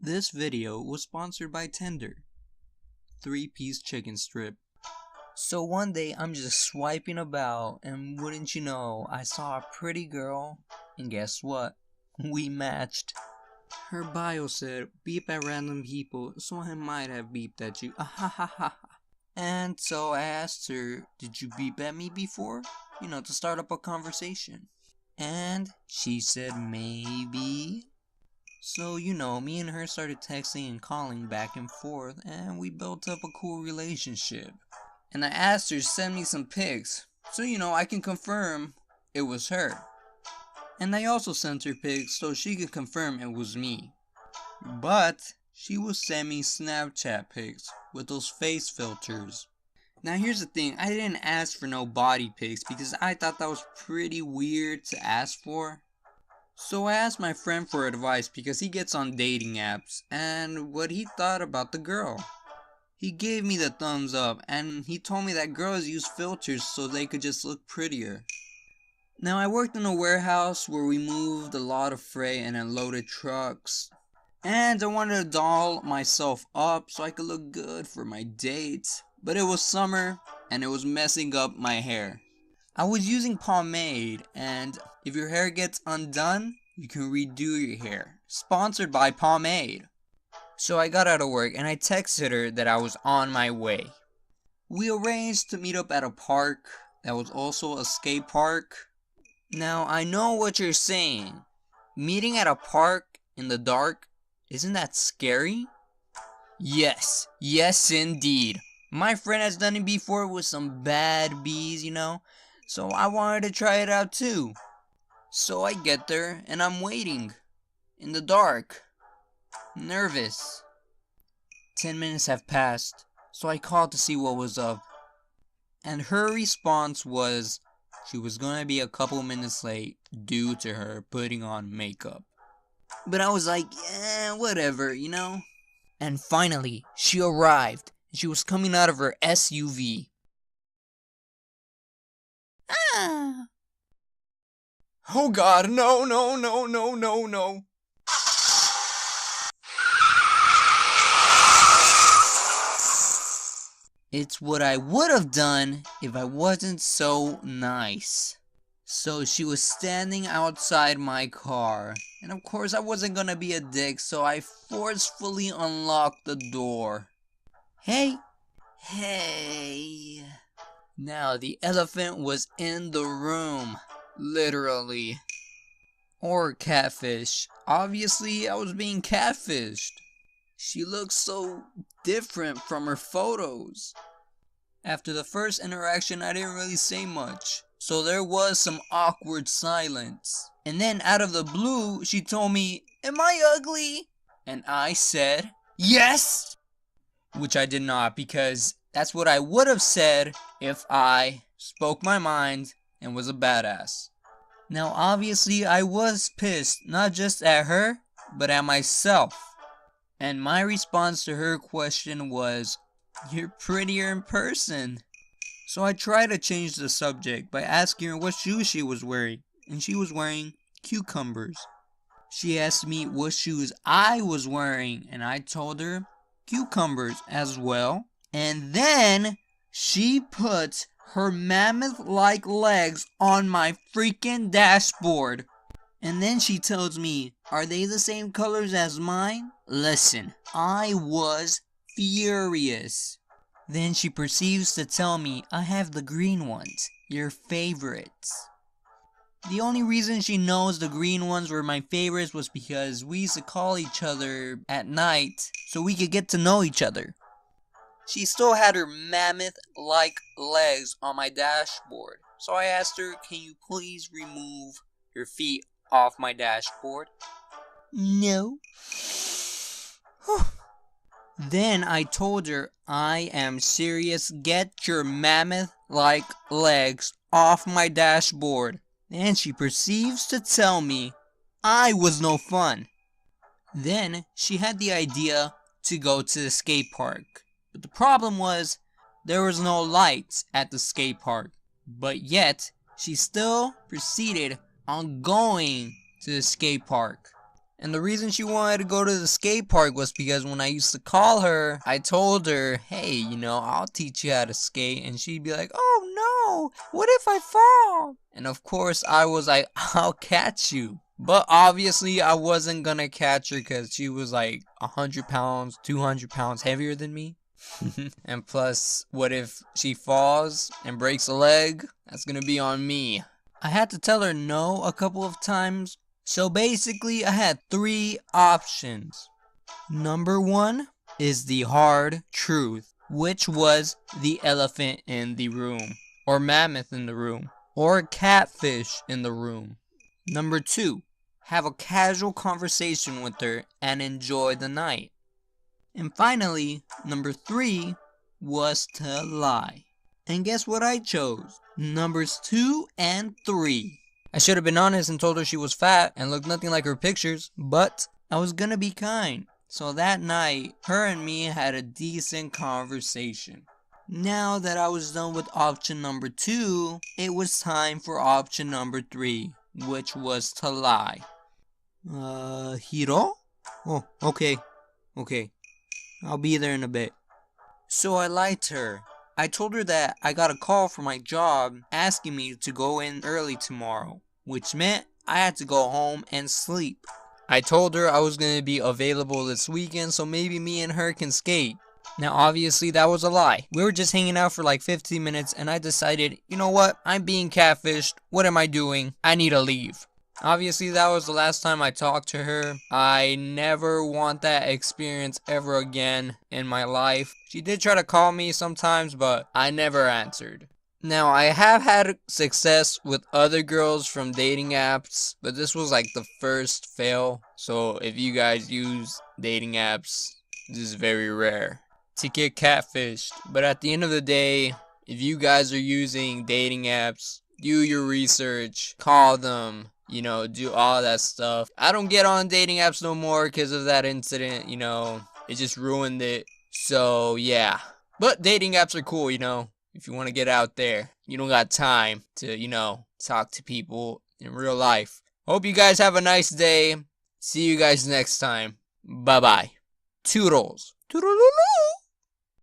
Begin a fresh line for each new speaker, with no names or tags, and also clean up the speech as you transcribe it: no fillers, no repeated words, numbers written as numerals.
This video was sponsored by Tender, 3-piece chicken strip. So one day I'm just swiping about and wouldn't you know, I saw a pretty girl and guess what? We matched. Her bio said beep at random people, so I might have beeped at you. And so I asked her, did you beep at me before? You know, to start up a conversation. And she said maybe. So, you know, me and her started texting and calling back and forth, and we built up a cool relationship. And I asked her to send me some pics, so you know, I can confirm it was her. And I also sent her pics so she could confirm it was me. But she would send me Snapchat pics with those face filters. Now here's the thing, I didn't ask for no body pics because I thought that was pretty weird to ask for. So I asked my friend for advice because he gets on dating apps and what he thought about the girl. He gave me the thumbs up and he told me that girls use filters so they could just look prettier. Now I worked in a warehouse where we moved a lot of freight and unloaded trucks. And I wanted to doll myself up so I could look good for my dates. But it was summer and it was messing up my hair. I was using pomade, and if your hair gets undone, you can redo your hair. Sponsored by Pomade. So I got out of work and I texted her that I was on my way. We arranged to meet up at a park that was also a skate park. Now I know what you're saying. Meeting at a park in the dark, isn't that scary? Yes indeed. My friend has done it before with some bad bees, you know. So I wanted to try it out too. So I get there and I'm waiting. In the dark. Nervous. 10 minutes have passed. So I called to see what was up. And her response was she was gonna be a couple minutes late due to her putting on makeup. But I was like, yeah, whatever, you know. And finally, she arrived. And she was coming out of her SUV. Oh God, no. It's what I would have done if I wasn't so nice. So she was standing outside my car. And of course I wasn't gonna be a dick, so I forcefully unlocked the door. Hey. Now the elephant was in the room. Literally. Or catfish. Obviously, I was being catfished. She looks so different from her photos. After the first interaction, I didn't really say much. So there was some awkward silence. And then out of the blue, she told me, "Am I ugly?" And I said, "Yes!" Which I did not, because that's what I would have said if I spoke my mind and was a badass. Now obviously I was pissed, not just at her, but at myself. And my response to her question was, "You're prettier in person." So I tried to change the subject by asking her what shoes she was wearing, and she was wearing cucumbers. She asked me what shoes I was wearing, and I told her cucumbers as well. And then she put her mammoth-like legs on my freaking dashboard. And then she tells me, "Are they the same colors as mine?" Listen, I was furious. Then she proceeds to tell me I have the green ones, your favorites. The only reason she knows the green ones were my favorites was because we used to call each other at night so we could get to know each other. She still had her mammoth-like legs on my dashboard. So I asked her, "Can you please remove your feet off my dashboard?" No. Then I told her, "I am serious, get your mammoth-like legs off my dashboard." And she proceeds to tell me I was no fun. Then she had the idea to go to the skate park. But the problem was, there was no lights at the skate park. But yet, she still proceeded on going to the skate park. And the reason she wanted to go to the skate park was because when I used to call her, I told her, hey, I'll teach you how to skate. And she'd be like, oh no, what if I fall? And of course, I was like, I'll catch you. But obviously, I wasn't gonna catch her because she was like 100 pounds, 200 pounds heavier than me. And plus, what if she falls and breaks a leg? That's gonna be on me. I had to tell her no a couple of times. So basically, I had 3 options. Number 1 is the hard truth, which was the elephant in the room, or mammoth in the room, or catfish in the room. Number 2, have a casual conversation with her and enjoy the night. And finally, number 3 was to lie. And guess what I chose? Numbers 2 and 3. I should have been honest and told her she was fat and looked nothing like her pictures, but I was gonna be kind. So that night, her and me had a decent conversation. Now that I was done with option number 2, it was time for option number 3, which was to lie. Hiro? Oh, okay. I'll be there in a bit. So I lied to her. I told her that I got a call from my job asking me to go in early tomorrow, which meant I had to go home and sleep. I told her I was going to be available this weekend, so maybe me and her can skate. Now obviously that was a lie. We were just hanging out for like 15 minutes and I decided, you know what, I'm being catfished. What am I doing? I need to leave. Obviously that was the last time I talked to her. I never want that experience ever again in my life. She did try to call me sometimes, but I never answered. Now I have had success with other girls from dating apps, but this was like the first fail. So if you guys use dating apps, this is very rare to get catfished. But at the end of the day, if you guys are using dating apps, do your research, call them, do all that stuff. I don't get on dating apps no more because of that incident, it just ruined it. So yeah, but dating apps are cool, if you want to get out there. You don't got time to, talk to people in real life. Hope you guys have a nice day. See you guys next time. Bye-bye. Toodles. Toodaloo.